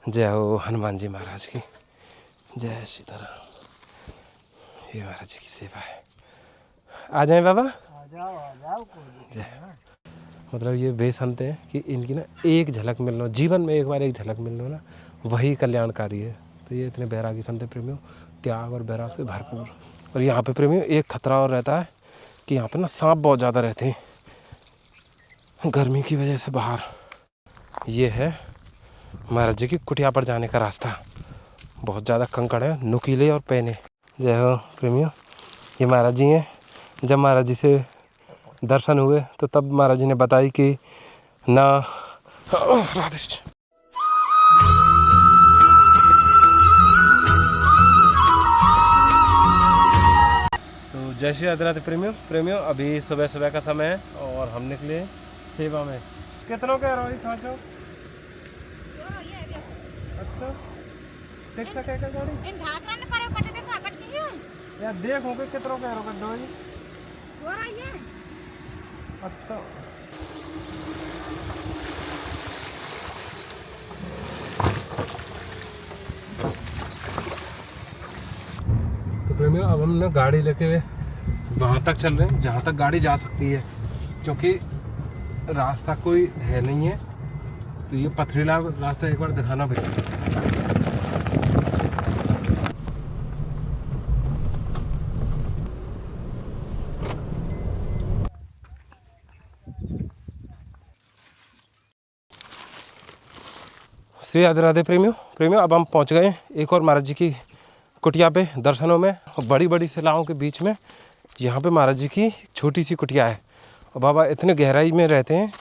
जय हो हनुमान जी महाराज की, जय सीताराम। ये महाराज जी की सेवा है। आ जाए बाबा, आ जाओ जय। मतलब ये वे संत हैं कि इनकी ना एक झलक मिल लो, जीवन में एक बार एक झलक मिल लो ना, वही कल्याणकारी है। तो ये इतने बैरागी संत प्रेमियों, त्याग और बैराग से भरपूर। और यहाँ पे प्रेमियों एक खतरा और रहता है कि यहाँ पे ना सांप बहुत ज़्यादा रहते हैं गर्मी की वजह से बाहर। ये है महाराज जी की कुटिया पर जाने का रास्ता। बहुत ज़्यादा कंकड़ है, नुकीले और पैने। जय हो प्रेमियों, ये महाराज जी हैं। जब महाराज जी से दर्शन हुए तो तब महाराज जी ने बताई कि ना राधे। तो जय श्री राधे राधे प्रेमियों, अभी सुबह सुबह का समय है और हम निकले सेवा में। कितनों कह रहा खाँचो? अच्छा, ठीक ठाक है गाड़ी यार, देखो कि कितनों कह रहा है। अच्छा, तो प्रेमियों अब हम ना गाड़ी लेके वहाँ तक चल रहे हैं जहाँ तक गाड़ी जा सकती है, क्योंकि रास्ता कोई है नहीं है। तो ये पथरीला रास्ता एक बार दिखाना भैया। श्री राधे राधे प्रेमियों, अब हम पहुंच गए एक और महाराज जी की कुटिया पे दर्शनों में। बड़ी बड़ी शिलाओं के बीच में यहाँ पे महाराज जी की छोटी सी कुटिया है। और बाबा इतने गहराई में रहते हैं,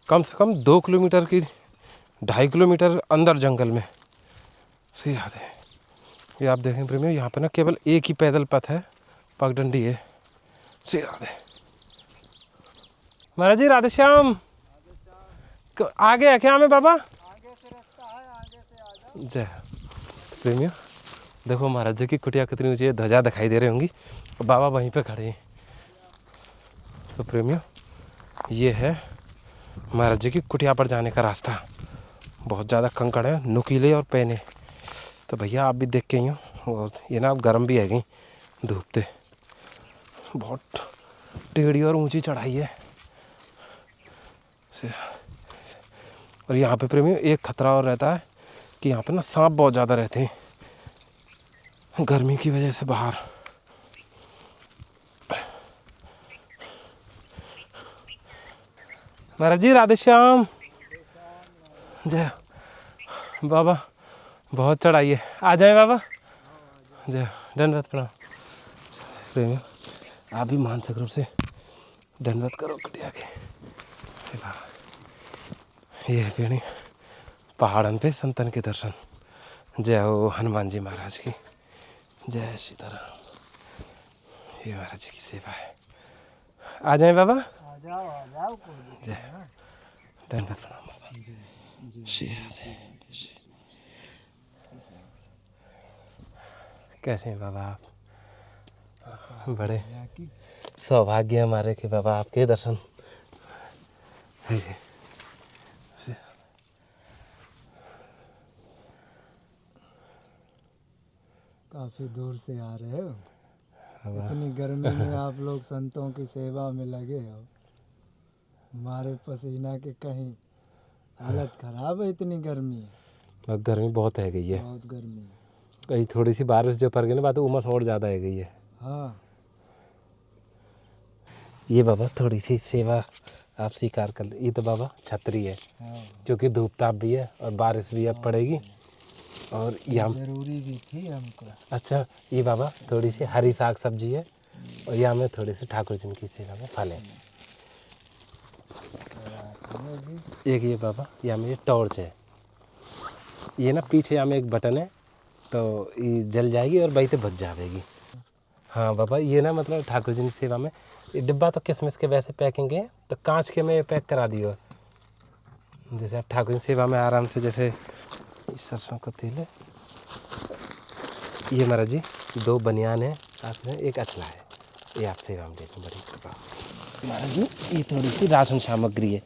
कम से कम 2 किलोमीटर की 2.5 किलोमीटर अंदर जंगल में। श्री राधे। ये आप देखें प्रेमियों, यहाँ पे ना केवल एक ही पैदल पथ है, पगडंडी है। श्री राधे। महाराज जी राधे श्याम। आगे है क्या हमें बाबा? जय प्रेमियों, देखो महाराज जी की कुटिया कितनी ऊंची है, ध्वजा दिखाई दे रही होंगी और बाबा वहीं पे खड़े हैं। तो प्रेमियों ये है महाराज जी की कुटिया पर जाने का रास्ता। बहुत ज़्यादा कंकड़ है, नुकीले और पैने। तो भैया आप भी देख के ही हो। और ये ना आप गर्म भी है गई धूपते, बहुत टेढ़ी और ऊंची चढ़ाई है। और यहाँ पे प्रेमियों एक खतरा और रहता है कि यहाँ पे ना सांप बहुत ज़्यादा रहते हैं गर्मी की वजह से बाहर। महाराज जी राधे श्याम। जय बाबा, बहुत चढ़ाई है, आ जाए बाबा। जय, दंडवत प्रणाम। प्रेमियों आप भी मानसिक रूप से दंडवत करो कुटिया के। ये है पीढ़ी पहाड़न पे संतन के दर्शन। जय हो हनुमान जी महाराज की, जय सीताराम। ये महाराज जी की सेवा है। आ जाए बाबा, आ जाओ जय। दंडवत प्रणाम बाबा। श्री राधे। कैसे हैं बाबा आप? बड़े सौभाग्य हमारे कि बाबा आपके दर्शन। काफी दूर से आ रहे हो, इतनी गर्मी में आप लोग संतों की सेवा में लगे हो। हमारे पसीना के कहीं हालत खराब है, इतनी गर्मी है। अब गर्मी बहुत है गई है, बहुत गर्मी है। कहीं थोड़ी सी बारिश जो पड़ गई ना बात, उमस और ज़्यादा है गई है। हाँ, ये बाबा थोड़ी सी सेवा आप स्वीकार कर ले। ये तो बाबा छतरी है, हाँ, क्योंकि धूप ताप भी है और बारिश भी अब पड़ेगी। और यहाँ जरूरी भी थी हमको। अच्छा, ये बाबा थोड़ी सी हरी साग सब्जी है और यहाँ में थोड़ी सी ठाकुर जी की सेवा में फल है। एक ये बाबा यहाँ में ये टॉर्च है, ये ना पीछे यहाँ में एक बटन है, तो ये जल जाएगी और बही तो बुझ जाएगी। हाँ बाबा, ये ना मतलब ठाकुर जी की सेवा में ये डिब्बा तो किसमिस के वैसे पैकिंग है, तो कांच के में पैक करा दियो। जैसे आप ठाकुर जी सेवा में आराम से, जैसे सरसों का तेल है, ये महाराज जी 2 बनियान है, साथ में एक अचला है। ये आप सेवा में देखो, बड़ी कृपा महाराज जी। ये थोड़ी सी राशन सामग्री है।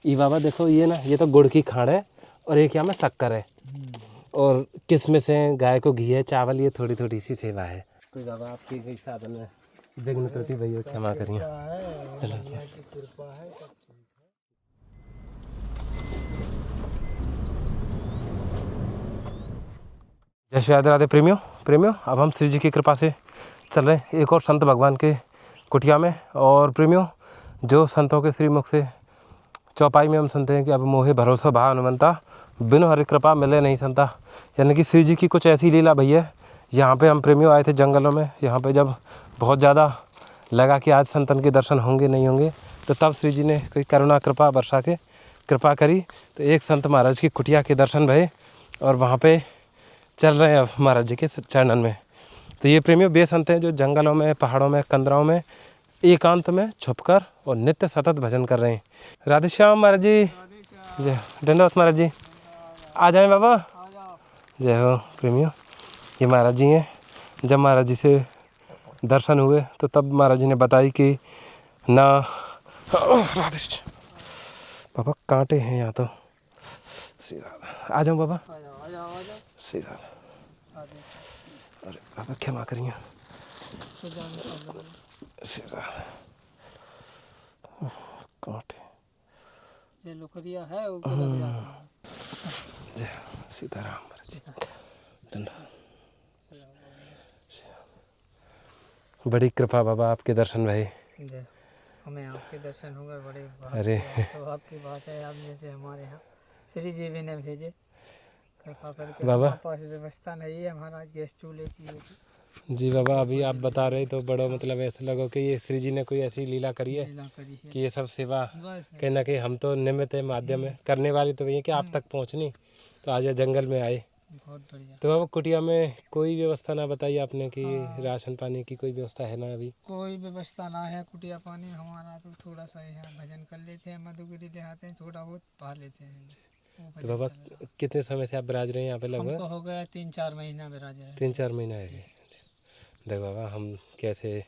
ये बाबा देखो, ये ना ये तो गुड़ की खाड़ है और एक यहाँ में शक्कर है और किशमिश है, गाय को घी है, चावल, ये थोड़ी थोड़ी सी सेवा है। कोई बाबा आपकी कई साधन में विघ्न प्रति भैया क्षमा करिए। कृपा है। जय श्री राधे राधे प्रेमियों प्रेमियों, अब हम श्री जी की कृपा से चल रहे हैं एक और संत भगवान के कुटिया में। और प्रेमियों, जो संतों के श्रीमुख से चौपाई में हम सुनते हैं कि अब मोहे भरोसा भा हनुमंता, बिनु हरि कृपा मिले नहीं संता, यानी कि श्री जी की कुछ ऐसी लीला भैया। यहाँ पे हम प्रेमियों आए थे जंगलों में, यहाँ पे जब बहुत ज़्यादा लगा कि आज संतन के दर्शन होंगे नहीं होंगे, तो तब श्री जी ने कोई करुणा कृपा वर्षा के कृपा करी, तो एक संत महाराज की कुटिया के दर्शन भये और वहाँ पे चल रहे हैं अब महाराज जी के चरणन में। तो ये प्रेमियों वे संत हैं जो जंगलों में, पहाड़ों में, कंदराओं में एकांत में छुपकर और नित्य सतत भजन कर रहे हैं। राधे श्याम महाराज जी, जय दंडवत महाराज जी, आ जाएं बाबा, जय हो प्रेमियों। ये महाराज जी हैं, जब महाराज जी से दर्शन हुए तो तब महाराज जी ने बताई कि ना राधे बाबा कांटे हैं यहाँ तो। श्री राधा, आ जाऊँ बाबा, श्री राधा, अरे बाबा क्षमा करिए, श्री राधा कांटे ये लुकरिया है वो लग जाता है। जय सीताराम महाराज जी, डंडा। बड़ी कृपा बाबा, आपके दर्शन भाई, हमें आपके दर्शन हो गए, बड़े अरे सौभाग्य की बात है। आप जैसे हमारे यहाँ श्री जी भी ने भेजे, कृपा करके। बाबा हमारे पास व्यवस्था नहीं है महाराज गैस चूल्हे की। जी बाबा, अभी आप बता रहे तो बड़ा मतलब ऐसा लगा कि ये श्री जी ने कोई ऐसी लीला करी है कि ये सब सेवा कहीं ना कहीं हम तो निमित्त है, माध्यम है, करने वाली तो वही कि आप तक पहुँचनी, तो आज जंगल में आए। बहुत बढ़िया। तो बाबा कुटिया में कोई व्यवस्था ना बताई आपने कि राशन पानी की कोई व्यवस्था है ना? अभी कोई व्यवस्था ना है कुटिया पानी हमारा, तो थोड़ा सा यहाँ भजन कर लेते हैं, मधुगिरी ले आते हैं, थोड़ा बहुत पा लेते हैं। तो बाबा कितने समय से आप विराज रहे हैं यहाँ पे? लगभग हमको हो गया 3-4 महीना विराज रहे। 3-4 महीना है। देख बाबा हम कैसे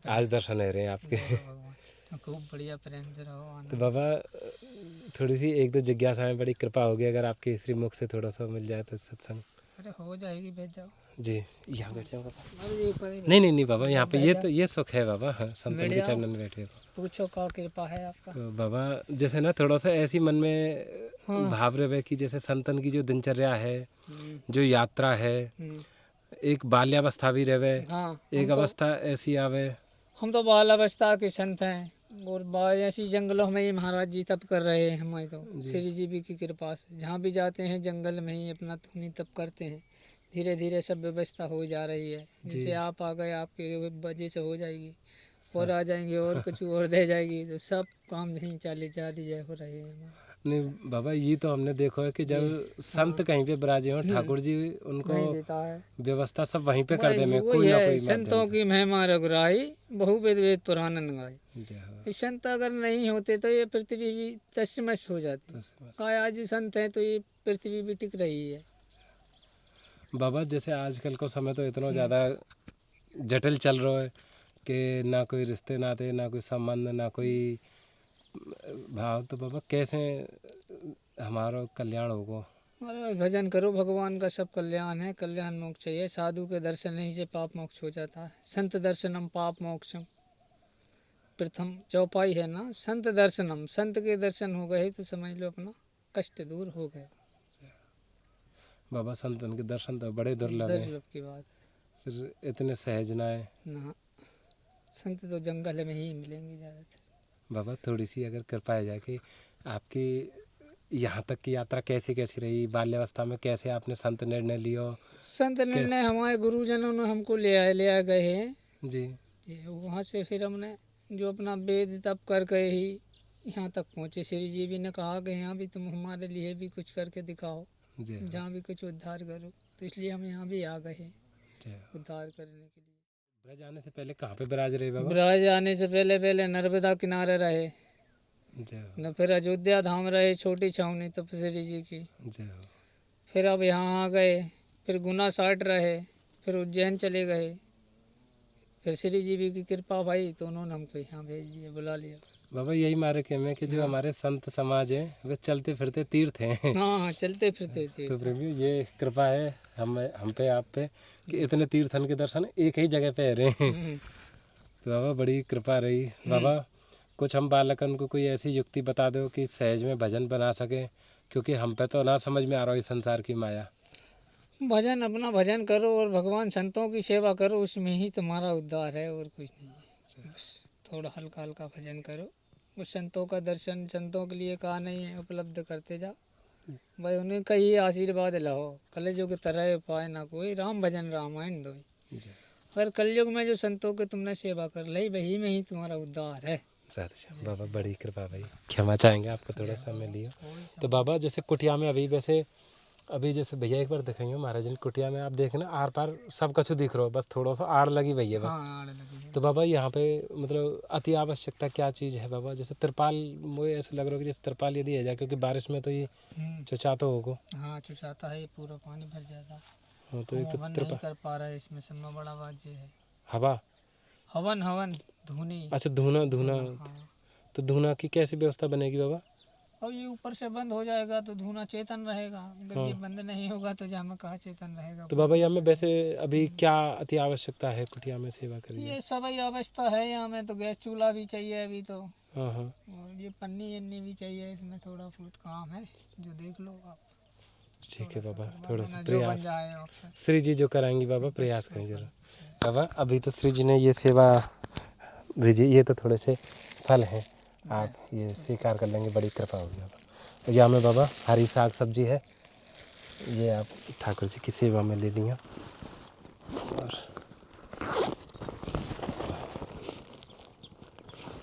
आज दर्शन है रहे हैं आपके। खूब बढ़िया प्रेम से रहो। तो बाबा थोड़ी सी एक दो जिज्ञासाएं, बड़ी कृपा होगी अगर आपके श्री मुख से थोड़ा सा मिल जाए तो सत्संग। अरे हो जाएगी, बैठ जाओ जी, यहाँ बैठ जाओ बाबा। नहीं नहीं नहीं बाबा, यहाँ पे ये तो ये सुख है बाबा, हाँ संतन के चरणन में बैठे। पूछो का कृपा है आपका। तो बाबा जैसे ना थोड़ा सा ऐसी मन में भाव रहे कि जैसे संतन की जो दिनचर्या है, जो यात्रा है, एक बाल्यावस्था भी रहे, एक अवस्था ऐसी आवे। हम तो बाल अवस्था के संत हैं और ऐसी जंगलों में ही महाराज जी तप कर रहे हैं। हमारे तो श्री जी भी की कृपा से जहाँ भी जाते हैं जंगल में ही अपना तुनी तप करते हैं। धीरे धीरे सब व्यवस्था हो जा रही है। जैसे आप आ गए, आपके वजह से हो जाएगी, और आ जाएंगे और कुछ और दे जाएगी, तो सब काम नहीं चाली हो रहे हैं। नहीं बाबा, ये तो हमने देखा है कि जब संत कहीं पे विराजे हो, ठाकुर जी उनको व्यवस्था सब वहीं पे कर देंगे, कोई ना कोई संतों की महिमा रघुराई, बहु वेद वेद पुराणन गाय। संत अगर नहीं होते तो ये पृथ्वी भी तस्तमस्त हो जाती। आज संत है तो ये पृथ्वी भी टिक रही है। बाबा जैसे आजकल को समय तो इतना ज़्यादा जटिल चल रहा है कि ना कोई रिश्ते नाते, ना कोई संबंध, ना कोई भाव, तो बाबा कैसे हमारा कल्याण होगा? अरे भजन करो, भगवान का सब कल्याण है। कल्याण मोक्ष है, साधु के दर्शन नहीं से पाप मोक्ष हो जाता है। संत दर्शनम पाप मोक्षम, प्रथम चौपाई है ना, संत दर्शनम। संत के दर्शन हो गए तो समझ लो अपना कष्ट दूर हो गए। बाबा संतन के दर्शन तो बड़े दुर्लभ है, दुर्लभ की बात है। फिर इतने सहज ना है ना, संत तो जंगल में ही मिलेंगे ज़्यादातर। बाबा थोड़ी सी अगर कृपा आ जाए कि आपकी यहाँ तक की यात्रा कैसी कैसी रही, बाल्यावस्था में कैसे आपने संत निर्णय लिया? संत निर्णय हमारे गुरुजनों ने हमको ले गए हैं जी। वहाँ से फिर हमने जो अपना वेद तप कर गए ही यहाँ तक पहुँचे। श्री जी भी ने कहा कि यहाँ भी तुम हमारे लिए भी कुछ करके दिखाओ, जहाँ भी कुछ उद्धार करो, तो इसलिए हम यहाँ भी आ गए हैं उद्धार करने के लिए। ब्रज आने से पहले कहाँ पे विराज रहे बाबा? ब्रज आने से पहले नर्मदा किनारे रहे, न फिर अयोध्या धाम रहे, छोटी छावनी तपस्वी जी की। फिर अब यहाँ आ गए, फिर गुना 60 रहे, फिर उज्जैन चले गए। फिर श्री जी भी की कृपा भाई तो उन्होंने हमको यहाँ भेज दिया, बुला लिया। बाबा यही मारे के में कि जो हमारे संत समाज है वे चलते फिरते तीर्थ हैं। हाँ चलते फिरते थे। तो प्रेमियों ये कृपा है हम पे आप पे कि इतने तीर्थन के दर्शन एक ही जगह पे हो रहे हैं। तो बाबा बड़ी कृपा रही। बाबा कुछ हम बालकन को कोई ऐसी युक्ति बता दो कि सहज में भजन बना सके, क्योंकि हम पे तो ना समझ में आ रहा है संसार की माया। भजन अपना भजन करो और भगवान संतों की सेवा करो, उसमें ही तुम्हारा उद्धार है और कुछ नहीं है। बस थोड़ा हल्का हल्का भजन करो, उस संतों का दर्शन संतों के लिए कहा नहीं है, उपलब्ध करते जाओ भाई, उन्हें का ही आशीर्वाद लो। कलयुग तरह पाए ना कोई, राम भजन रामायण दो। पर कलयुग में जो संतों की तुमने सेवा कर ली, वही में ही तुम्हारा उद्धार है। बाबा बड़ी कृपा भाई, क्षमा चाहेंगे आपको थोड़ा समय लिया। तो बाबा जैसे कुटिया में अभी जैसे भैया एक बार दिखाएंगे महाराज जी कुटिया में, आप देखना आर पार सब कुछ दिख रहा हो, बस थोड़ा सा आड़ लगी हुई है बस। हाँ, आड़ लगी है। तो बाबा यहाँ पे मतलब अति आवश्यकता क्या चीज़ है बाबा? जैसे तिरपाल, मुझे ऐसा लग रहा है कि जैसे तिरपाल यदि है जाए, क्योंकि बारिश में तो ये चुचाता होगा। हाँ चुचाता है, पूरा पानी भर जाता है। हाँ तो एक तो हवन नहीं कर पा रहा है, इसमें सब में बड़ा बात ये है। हवा हवन धुनी। अच्छा धुना हाँ। तो धुना की कैसी व्यवस्था बनेगी बाबा? अब ये ऊपर से बंद हो जाएगा तो धुना चेतन रहेगा, अगर ये बंद नहीं होगा तो जहाँ में कहाँ चेतन रहेगा। तो बाबा यहाँ में वैसे अभी क्या अति आवश्यकता है कुटिया में सेवा करिए? ये सब ही अवस्था है यहाँ में, तो गैस चूल्हा भी चाहिए अभी तो, हाँ हाँ और ये पन्नी अन्नी भी चाहिए, इसमें थोड़ा बहुत काम है जो देख लो आप। ठीक है बाबा, थोड़ा सा जो बन प्रयास जाए ऑप्शन। श्री जी जो कराएंगी बाबा, प्रयास करें जरा। बाबा अभी तो श्री जी ने ये सेवा भेजी, ये तो थोड़े से फल हैं, आप ये स्वीकार कर लेंगे, बड़ी कृपा होगी बाबा। यहाँ में बाबा हरी साग सब्जी है, ये आप ठाकुर जी की सेवा में ले लिया। और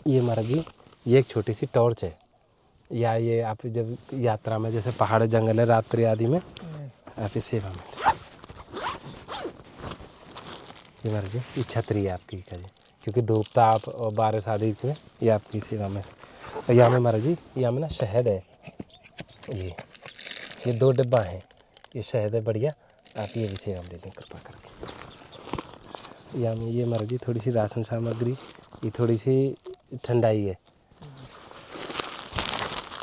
ये महाराज जी ये एक छोटी सी टॉर्च है, या ये आप जब यात्रा में जैसे पहाड़ जंगल है रात्रि आदि में आप इस सेवा में, ये महाराज जी ये छतरी है आपकी का जी, क्योंकि धूप ताप और बारिश आदि में ये आपकी सेवा में। और यहाँ में महाराज जी यहाँ में ना शहद है, ये 2 डिब्बा हैं, ये शहद है बढ़िया, आप ये भी सेवा में ले लें कृपा करके। यहाँ में ये महाराज जी थोड़ी सी राशन सामग्री, ये थोड़ी सी ठंडाई है,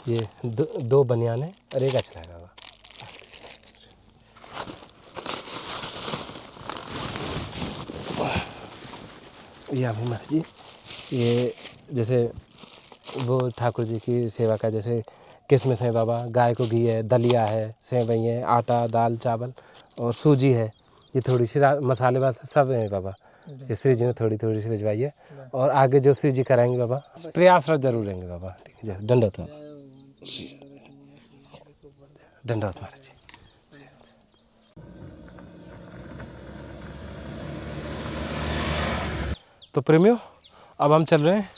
ये 2 बनियान है और एक अच्छा लगा हुआ। यहाँ में महाराज जी ये जैसे वो ठाकुर जी की सेवा का, जैसे किसमिस है बाबा, गाय को घी है, दलिया है, सेवई है, आटा दाल चावल और सूजी है, ये थोड़ी सी मसाले वाले सब हैं बाबा। ये श्री जी ने थोड़ी सी भिजवाइए, और आगे जो श्री जी कराएंगे बाबा प्रयासरत जरूर रहेंगे बाबा। ठीक है, दंडवत दंडवत महाराज जी। तो प्रेमियों अब हम चल रहे हैं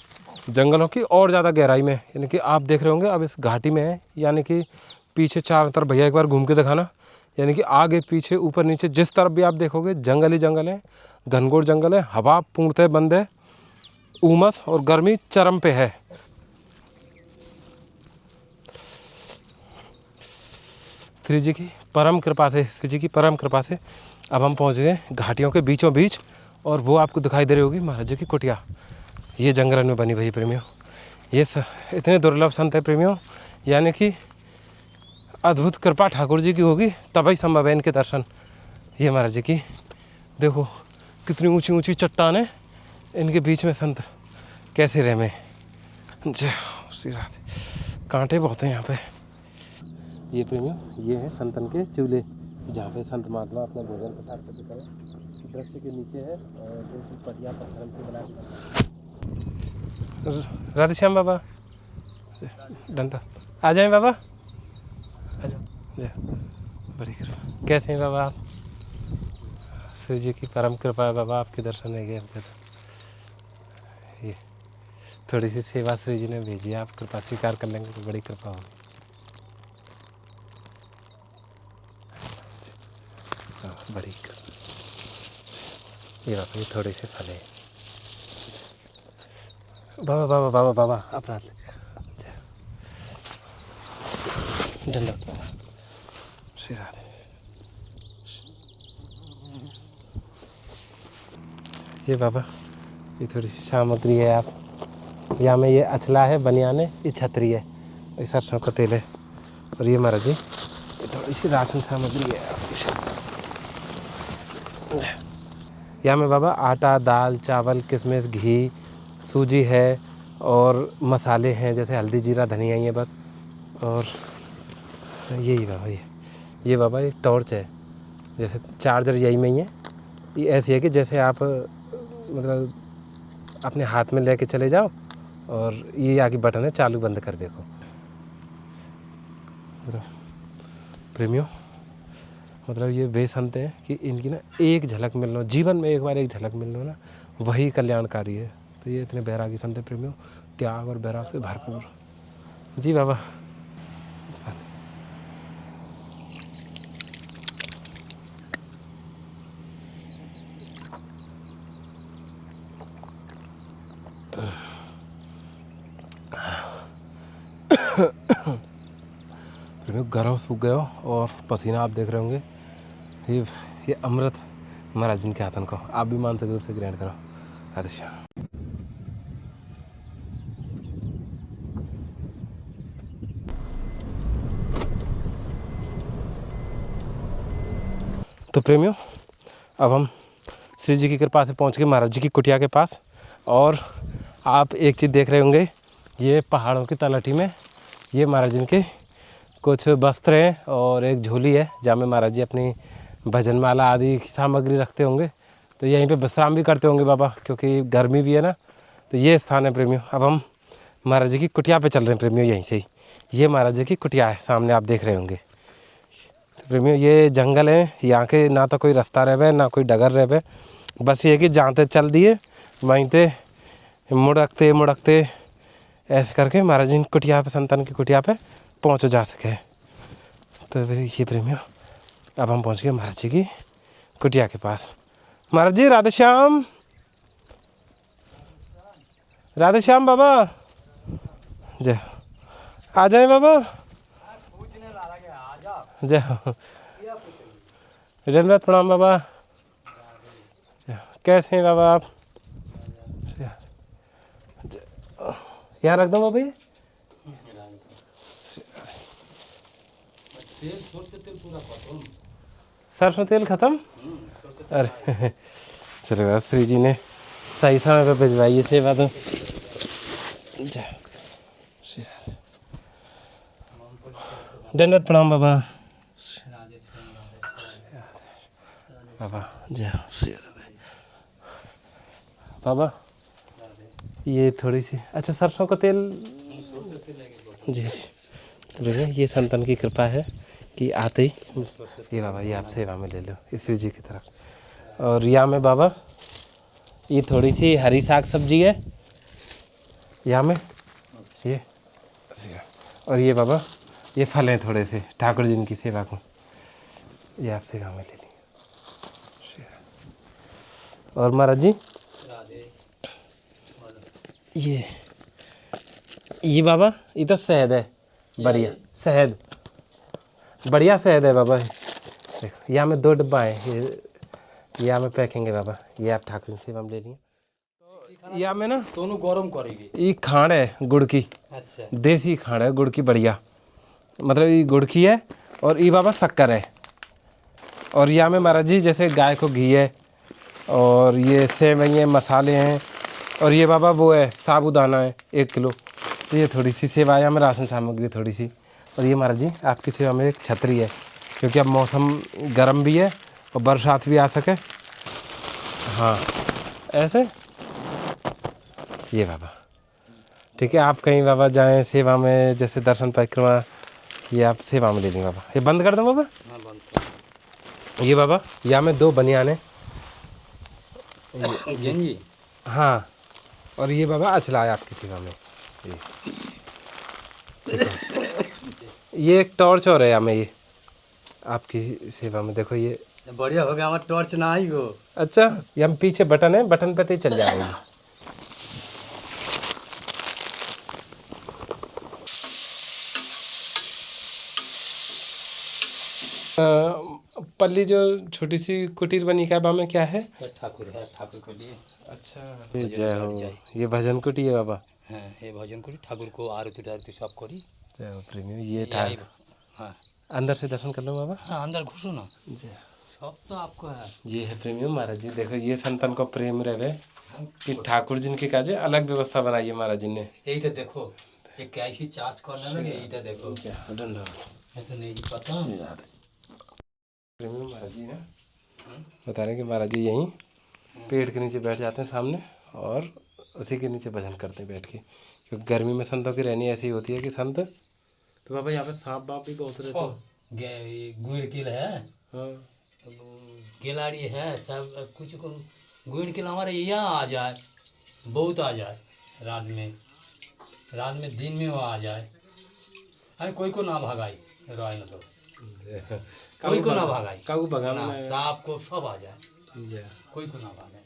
जंगलों की और ज़्यादा गहराई में, यानी कि आप देख रहे होंगे अब इस घाटी में है, यानी कि पीछे चारों तरफ भैया एक बार घूम के दिखाना, यानी कि आगे पीछे ऊपर नीचे जिस तरफ भी आप देखोगे जंगल ही जंगल है, घनघोर जंगल है, हवा पूर्णतः बंद है, उमस और गर्मी चरम पे है। श्री जी की परम कृपा से अब हम पहुँच गए घाटियों के बीचों बीच, और वो आपको दिखाई दे रही होगी महाराज जी की कुटिया, ये जंगल में बनी भई प्रेमियों। ये इतने दुर्लभ संत है प्रेमियों, यानी कि अद्भुत कृपा ठाकुर जी की होगी तभी संभव है इनके दर्शन। ये महाराज जी की देखो कितनी ऊंची ऊंची चट्टान है, इनके बीच में संत कैसे रह में। जय श्री राधे, कांटे बहुत हैं यहाँ पे। ये प्रेमियों ये है संतन के चूल्हे, जहाँ पे संत महात्मा अपना भोजन प्रसाद करते हैं, वृक्ष के नीचे है और जो पटिया पत्थर से बना। राधे श्याम बाबा, डंडा आ जाएं बाबा, आ जाओ। जय बड़ी कृपा, कैसे हैं बाबा आप? श्री जी की परम कृपा है बाबा, आपके दर्शन है गए हमको। ये थोड़ी सी सेवा श्री जी ने भेजी है, आप कृपा स्वीकार कर लेंगे तो बड़ी कृपा होगी। बड़ी कृपा, ये बाबा ये थोड़े से फल है बाबा बाबा बाबा बाबा अपराध दंडवत बाबा श्री राधे। ये बाबा ये थोड़ी सी सामग्री है, आप यहाँ में ये अचला है, बनियान है, ये छतरी है, ये सरसों का तेल है। और ये महाराज जी ये थोड़ी सी राशन सामग्री है आपकी। यहाँ में बाबा आटा, दाल, चावल, किशमिश, घी, सूजी है और मसाले हैं जैसे हल्दी, जीरा, धनिया, ये बस। और यही बाबा ये बाबा एक टॉर्च है, जैसे चार्जर यही में ही है। ये ऐसी है कि जैसे आप मतलब अपने हाथ में लेके चले जाओ और ये आगे बटन है, चालू बंद कर देखो। प्रेमियों मतलब ये वे संत हैं कि इनकी ना एक झलक मिलना, जीवन में एक बार एक झलक मिलना ना, वही कल्याणकारी है। तो ये इतने बैरागी संत हैं प्रेमियों, त्याग और बैराग से भरपूर। जी बाबा। प्रेमियों गरम सूख गए हो और पसीना आप देख रहे होंगे। ये अमृत महाराज जिनके हाथन को आप भी मानसिक रूप से ग्रहण करो। आदिशा तो प्रेमियों अब हम श्री जी की कृपा से पहुंच गए महाराज जी की कुटिया के पास। और आप एक चीज़ देख रहे होंगे, ये पहाड़ों की तलहटी में ये महाराज जी के कुछ वस्त्र हैं और एक झोली है जहाँ में महाराज जी अपनी भजन माला आदि की सामग्री रखते होंगे। तो यहीं पे विश्राम भी करते होंगे बाबा, क्योंकि गर्मी भी है ना। तो ये स्थान है प्रेमियों। अब हम महाराज जी की कुटिया पे चल रहे हैं प्रेमियों, यहीं से ही। ये महाराज जी की कुटिया है, सामने आप देख रहे होंगे। तो प्रेमियों ये जंगल है, यहाँ के ना तो कोई रास्ता रहे ना कोई डगर रहे, बस ये कि जहाँ तक चल दिए वहीं ते मुड़कते मुड़कते ऐसे करके महाराज जी की कुटिया पे, संतान की कुटिया पे पहुँच जा सके। तो फिर ये प्रेमियों अब हम पहुँच गए महाराज जी की कुटिया के पास। महाराज जी राधे श्याम, राधे श्याम बाबा। जय आ जाए बाबा। जय हो। धन्यवाद, प्रणाम बाबा। कैसे हैं बाबा आप? यहाँ रख दो बाबा। ये सरसों तेल खत्म। अरे चलो श्री जी ने सही समय पे भिजवाई ये सेवा। तो दंडवत प्रणाम बाबा। बाबा जय बाबा। ये थोड़ी सी अच्छा सरसों का तेल जी जी। तो भैया ये संतन की कृपा है कि आते ही ये बाबा ये आप सेवा में ले लो श्री जी की तरफ। और यहाँ में बाबा ये थोड़ी सी हरी साग सब्जी है यहाँ में ये। और ये बाबा ये फल हैं थोड़े से ठाकुर जी की सेवा को, ये आप सेवा में ले ली। और महाराज जी ये बाबा ये तो शहद है, बढ़िया शहद, बढ़िया शहद है बाबा। देखो यहाँ में 2 डिब्बा है, ये यहाँ में पैकिंग है बाबा, ये आप ठाकुर सेवा में ले लिए। तो यहाँ में ना दोनों गरम करेंगे। ये खांड है गुड़ की, अच्छा देसी खांड है गुड़ की, बढ़िया मतलब ये गुड़ की है। और ये बाबा शक्कर है। और यहाँ में महाराज जी जैसे गाय को घी है और ये सेवई है, मसाले हैं। और ये बाबा वो है साबूदाना है 1 किलो। तो ये थोड़ी सी सेवा है, हमें राशन सामग्री थोड़ी सी। और ये महाराज जी आपकी सेवा में एक छतरी है, क्योंकि अब मौसम गर्म भी है और बरसात भी आ सके। हाँ ऐसे ये बाबा ठीक है। आप कहीं बाबा जाएं सेवा में, जैसे दर्शन परिक्रमा, ये आप सेवा में ले लें बाबा। ये बंद कर दो बाबा। हाँ बंद। ये बाबा यहाँ में 2 बनियान है जी। हाँ। और ये बाबा अचला है आपकी सेवा में। ये एक टॉर्च और है यहाँ में, ये आपकी सेवा में। देखो ये बढ़िया हो गया, हमारा टॉर्च ना आई हो। अच्छा यहाँ पीछे बटन है, बटन पे तो ही चल जाएगा। पल्ली जो छोटी सी कुटीर बनी है में क्या है? ठाकुर है, ठाकुर के लिए। अच्छा जय हो। ये भजन कुटी है बाबा। হ্যাঁ এই ভজন করি ঠাকুর को आरती टारती सब करी तो प्रेमियों ये था। हाँ अंदर से दर्शन कर लो बाबा हाँ अंदर घुसो ना जी। सब तो आपको है ये है प्रेमियों महाराज जी, देखो ये संतन को प्रेम रहे कि ठाकुर जी के काजे अलग व्यवस्था बनाई है महाराज जी ने। এইটা দেখো ये कैसी चार्ज करने लगे এইটা देखो धन्यवाद। ये तो नहीं पता प्रेमियों महाराज जी ना बता रहे हैं कि महाराज जी यहीं पेड़ के नीचे बैठ जाते हैं सामने और उसी के नीचे भजन करते हैं बैठ के, क्योंकि गर्मी में संतों की रहनी ऐसी होती है कि संत तो बाबा यहाँ पे सांप बाप भी बहुत रहते हैं। गुड़ किल है हाँ गिलाड़ी है सब कुछ को गुड़ किल हमारे यहाँ आ जाए बहुत आ जाए रात में दिन में वो आ जाए अरे कोई को ना भगाई रॉय ना तो कोई को ना भगाई काऊ भगाना सांप को सब आ जाए है। कोई को ना भागे